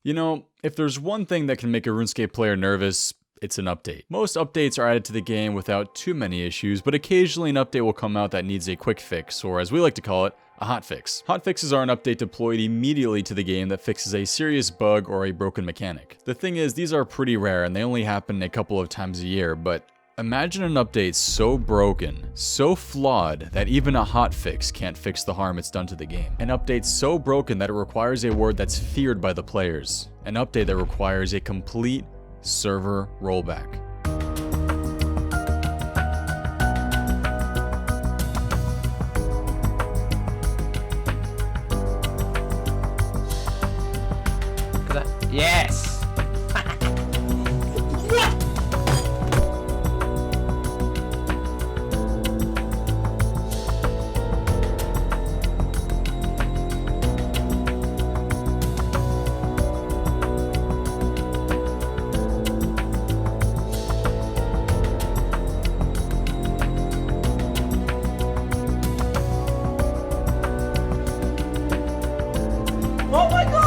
You know, if there's one thing that can make a RuneScape player nervous, it's an update. Most updates are added to the game without too many issues, but occasionally an update will come out that needs a quick fix, or as we like to call it, a hotfix. Hotfixes are an update deployed immediately to the game that fixes a serious bug or a broken mechanic. The thing is, these are pretty rare and they only happen a couple of times a year, but imagine an update so broken, so flawed, that even a hotfix can't fix the harm it's done to the game. An update so broken that it requires a word that's feared by the players. An update that requires a complete server rollback. Yes! Oh my god!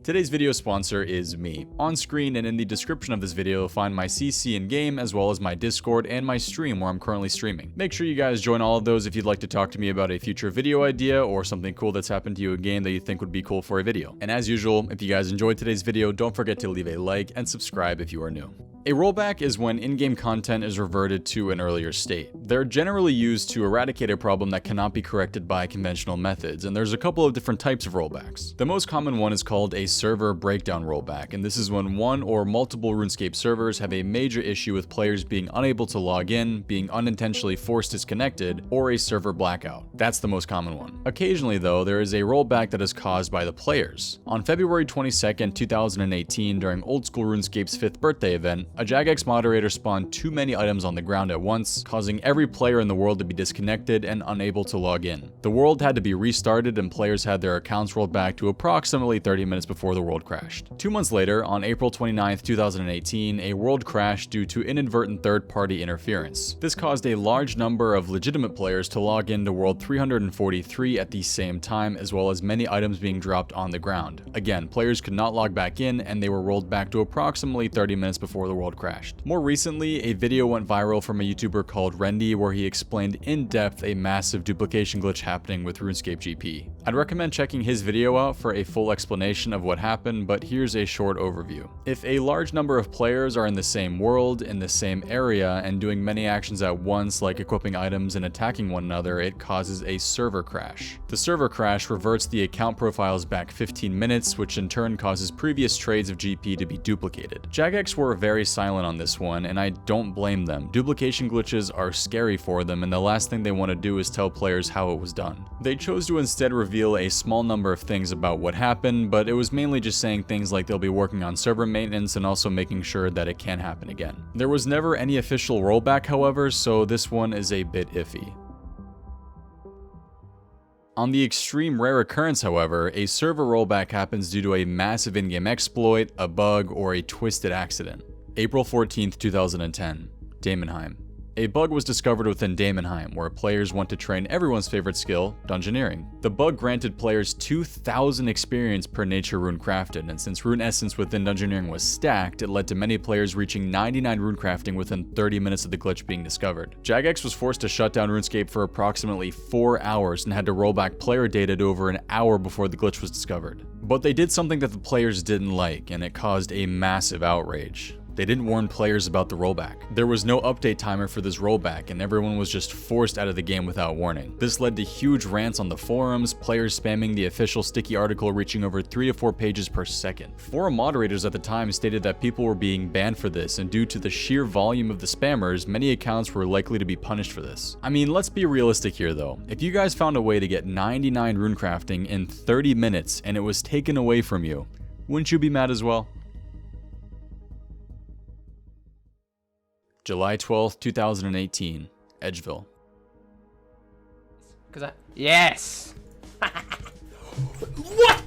Today's video sponsor is me. On screen and in the description of this video, you'll find my CC in-game, as well as my Discord and my stream where I'm currently streaming. Make sure you guys join all of those if you'd like to talk to me about a future video idea or something cool that's happened to you in game that you think would be cool for a video. And as usual, if you guys enjoyed today's video, don't forget to leave a like and subscribe if you are new. A rollback is when in-game content is reverted to an earlier state. They're generally used to eradicate a problem that cannot be corrected by conventional methods, and there's a couple of different types of rollbacks. The most common one is called a server breakdown rollback, and this is when one or multiple RuneScape servers have a major issue with players being unable to log in, being unintentionally forced disconnected, or a server blackout. That's the most common one. Occasionally though, there is a rollback that is caused by the players. On February 22nd, 2018, during Old School RuneScape's 5th birthday event, a Jagex moderator spawned too many items on the ground at once, causing every player in the world to be disconnected and unable to log in. The world had to be restarted and players had their accounts rolled back to approximately 30 minutes before the world crashed. 2 months later, on April 29th, 2018, a world crashed due to inadvertent third-party interference. This caused a large number of legitimate players to log into World 343 at the same time, as well as many items being dropped on the ground. Again, players could not log back in and they were rolled back to approximately 30 minutes before the world crashed. More recently, a video went viral from a YouTuber called Rendy where he explained in depth a massive duplication glitch happening with RuneScape GP. I'd recommend checking his video out for a full explanation of what happened, but here's a short overview. If a large number of players are in the same world, in the same area, and doing many actions at once like equipping items and attacking one another, it causes a server crash. The server crash reverts the account profiles back 15 minutes, which in turn causes previous trades of GP to be duplicated. Jagex were very silent on this one, and I don't blame them. Duplication glitches are scary for them, and the last thing they want to do is tell players how it was done. They chose to instead reveal a small number of things about what happened, but it was mainly just saying things like they'll be working on server maintenance and also making sure that it can't happen again. There was never any official rollback, however, so this one is a bit iffy. On the extreme rare occurrence, however, a server rollback happens due to a massive in-game exploit, a bug, or a twisted accident. April 14th, 2010, Daemon Hein. A bug was discovered within Daemon Hein, where players want to train everyone's favorite skill, dungeoneering. The bug granted players 2,000 experience per nature rune crafted, and since rune essence within dungeoneering was stacked, it led to many players reaching 99 rune crafting within 30 minutes of the glitch being discovered. Jagex was forced to shut down RuneScape for approximately 4 hours and had to roll back player data to over an hour before the glitch was discovered. But they did something that the players didn't like, and it caused a massive outrage. They didn't warn players about the rollback. There was no update timer for this rollback, and everyone was just forced out of the game without warning. This led to huge rants on the forums, players spamming the official sticky article reaching over 3 to 4 pages per second. Forum moderators at the time stated that people were being banned for this, and due to the sheer volume of the spammers, many accounts were likely to be punished for this. I mean, let's be realistic here though. If you guys found a way to get 99 rune crafting in 30 minutes and it was taken away from you, wouldn't you be mad as well? July 12th, 2018, Edgeville. Yes! What?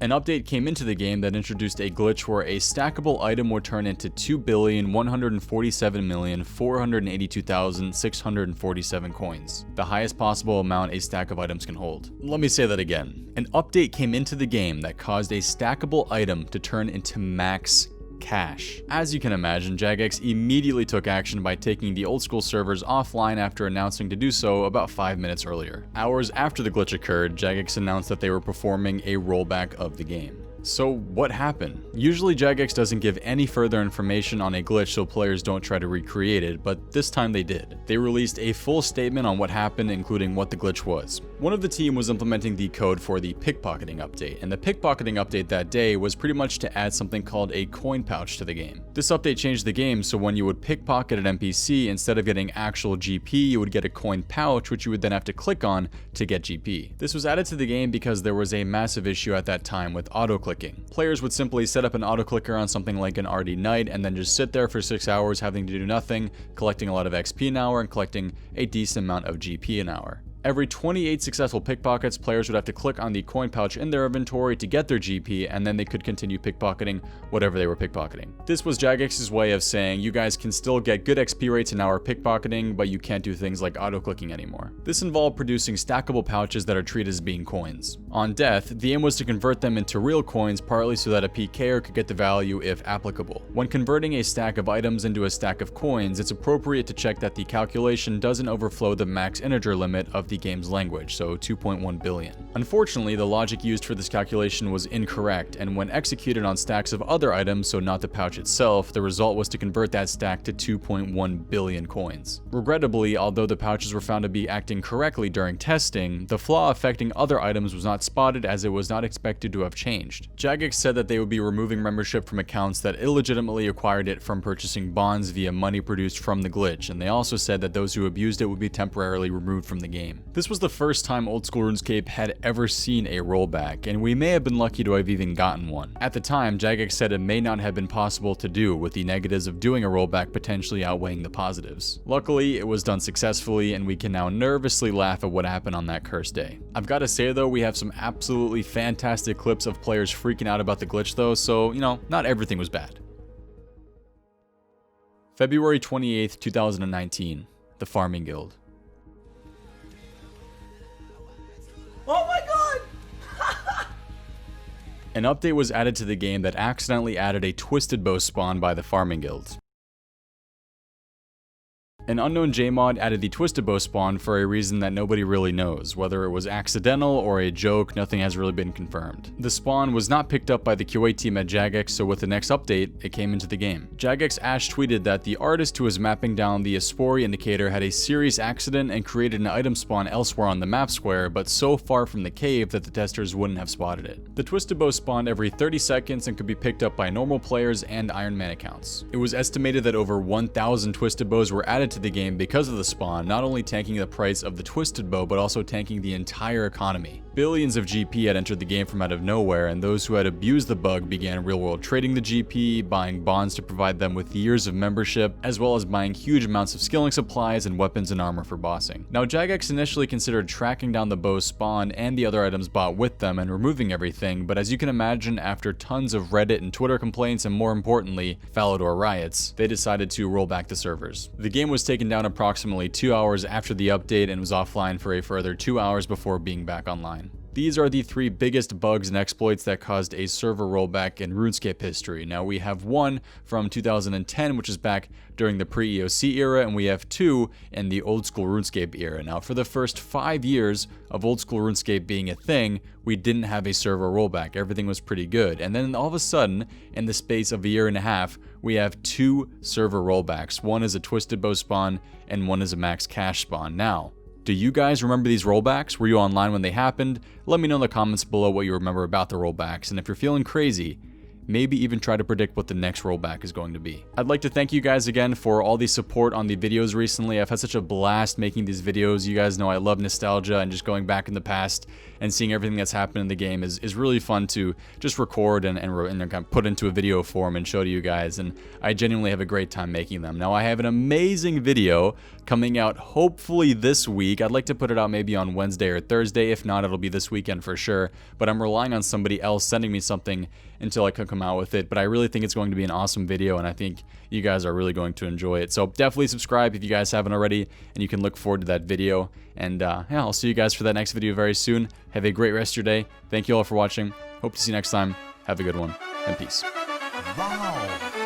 An update came into the game that introduced a glitch where a stackable item would turn into 2,147,482,647 coins, the highest possible amount a stack of items can hold. Let me say that again. An update came into the game that caused a stackable item to turn into max cash. As you can imagine, Jagex immediately took action by taking the old school servers offline after announcing to do so about 5 minutes earlier. Hours after the glitch occurred, Jagex announced that they were performing a rollback of the game. So what happened? Usually Jagex doesn't give any further information on a glitch so players don't try to recreate it, but this time they did. They released a full statement on what happened, including what the glitch was. One of the team was implementing the code for the pickpocketing update, and the pickpocketing update that day was pretty much to add something called a coin pouch to the game. This update changed the game, so when you would pickpocket an NPC, instead of getting actual GP, you would get a coin pouch, which you would then have to click on to get GP. This was added to the game because there was a massive issue at that time with auto-clicking. Players would simply set up an auto-clicker on something like an RD Knight and then just sit there for 6 hours having to do nothing, collecting a lot of XP an hour and collecting a decent amount of GP an hour. Every 28 successful pickpockets, players would have to click on the coin pouch in their inventory to get their GP, and then they could continue pickpocketing whatever they were pickpocketing. This was Jagex's way of saying, you guys can still get good XP rates in our pickpocketing, but you can't do things like auto-clicking anymore. This involved producing stackable pouches that are treated as being coins. On death, the aim was to convert them into real coins, partly so that a PKer could get the value if applicable. When converting a stack of items into a stack of coins, it's appropriate to check that the calculation doesn't overflow the max integer limit of the game's language, so 2.1 billion. Unfortunately, the logic used for this calculation was incorrect, and when executed on stacks of other items, so not the pouch itself, the result was to convert that stack to 2.1 billion coins. Regrettably, although the pouches were found to be acting correctly during testing, the flaw affecting other items was not spotted as it was not expected to have changed. Jagex said that they would be removing membership from accounts that illegitimately acquired it from purchasing bonds via money produced from the glitch, and they also said that those who abused it would be temporarily removed from the game. This was the first time old school RuneScape had ever seen a rollback, and we may have been lucky to have even gotten one. At the time, Jagex said it may not have been possible to do, with the negatives of doing a rollback potentially outweighing the positives. Luckily, it was done successfully, and we can now nervously laugh at what happened on that cursed day. I've got to say though, we have some absolutely fantastic clips of players freaking out about the glitch though, so not everything was bad. February 28th, 2019, the Farming Guild. Oh my god! An update was added to the game that accidentally added a Twisted Bow spawn by the Farming Guild. An unknown Jmod added the Twisted Bow spawn for a reason that nobody really knows. Whether it was accidental or a joke, nothing has really been confirmed. The spawn was not picked up by the QA team at Jagex, so with the next update, it came into the game. Jagex Ash tweeted that the artist who was mapping down the Aspori indicator had a serious accident and created an item spawn elsewhere on the map square, but so far from the cave that the testers wouldn't have spotted it. The Twisted Bow spawned every 30 seconds and could be picked up by normal players and Iron Man accounts. It was estimated that over 1,000 Twisted Bows were added to the game because of the spawn, not only tanking the price of the Twisted Bow, but also tanking the entire economy. Billions of GP had entered the game from out of nowhere, and those who had abused the bug began real-world trading the GP, buying bonds to provide them with years of membership, as well as buying huge amounts of skilling supplies and weapons and armor for bossing. Now, Jagex initially considered tracking down the bow spawn and the other items bought with them and removing everything, but as you can imagine, after tons of Reddit and Twitter complaints and more importantly, Falador riots, they decided to roll back the servers. The game was taken down approximately 2 hours after the update and was offline for a further 2 hours before being back online. These are the 3 biggest bugs and exploits that caused a server rollback in RuneScape history. Now we have one from 2010, which is back during the pre-EOC era, and we have 2 in the old school RuneScape era. Now for the first 5 years of old school RuneScape being a thing, we didn't have a server rollback. Everything was pretty good. And then all of a sudden, in the space of a year and a half, we have 2 server rollbacks. One is a Twisted Bow spawn, and one is a max cash spawn. Now, do you guys remember these rollbacks? Were you online when they happened? Let me know in the comments below what you remember about the rollbacks, and if you're feeling crazy, maybe even try to predict what the next rollback is going to be. I'd like to thank you guys again for all the support on the videos recently. I've had such a blast making these videos. You guys know I love nostalgia, and just going back in the past and seeing everything that's happened in the game is really fun to just record and kind of put into a video form and show to you guys, and I genuinely have a great time making them. Now I have an amazing video coming out hopefully this week. I'd like to put it out maybe on Wednesday or Thursday. If not, it'll be this weekend for sure, but I'm relying on somebody else sending me something until I can come out with it. But I really think it's going to be an awesome video, and I think you guys are really going to enjoy it. So definitely subscribe if you guys haven't already, and you can look forward to that video. And yeah, I'll see you guys for that next video very soon. Have a great rest of your day. Thank you all for watching. Hope to see you next time. Have a good one, and peace. Wow.